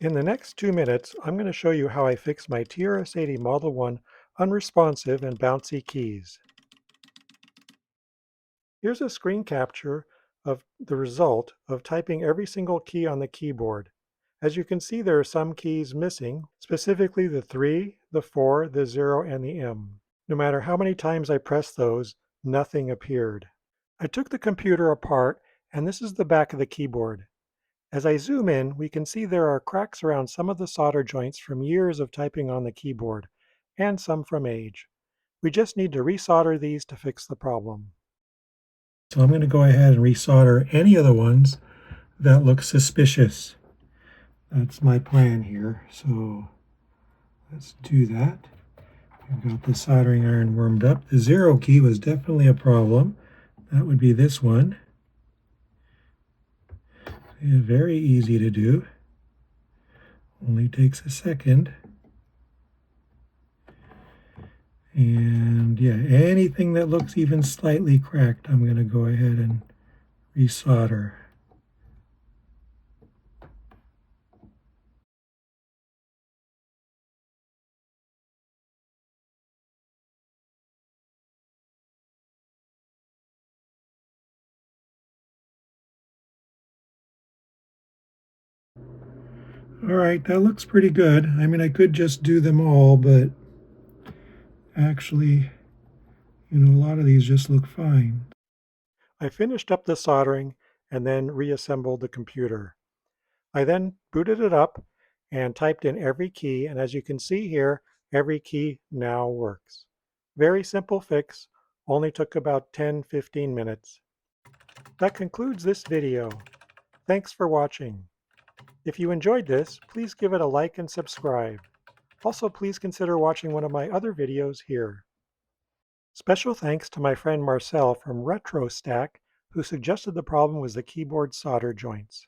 In the next 2 minutes, I'm going to show you how I fix my TRS-80 Model 1 unresponsive and bouncy keys. Here's a screen capture of the result of typing every single key on the keyboard. As you can see, there are some keys missing, specifically the 3, the 4, the 0, and the M. No matter how many times I pressed those, nothing appeared. I took the computer apart, and this is the back of the keyboard. As I zoom in, we can see there are cracks around some of the solder joints from years of typing on the keyboard, and some from age. We just need to resolder these to fix the problem. So I'm going to go ahead and resolder any of the ones that look suspicious. That's my plan here. So let's do that. I've got the soldering iron warmed up. The 0 key was definitely a problem. That would be this one. Very easy to do. Only takes a second. And yeah, anything that looks even slightly cracked, I'm going to go ahead and resolder. All right, that looks pretty good. I mean, I could just do them all, but actually, a lot of these just look fine. I finished up the soldering and then reassembled the computer. I then booted it up and typed in every key, and as you can see here, every key now works. Very simple fix, only took about 10-15 minutes. That concludes this video. Thanks for watching. If you enjoyed this, please give it a like and subscribe. Also, please consider watching one of my other videos here. Special thanks to my friend Marcel from RetroStack, who suggested the problem was the keyboard solder joints.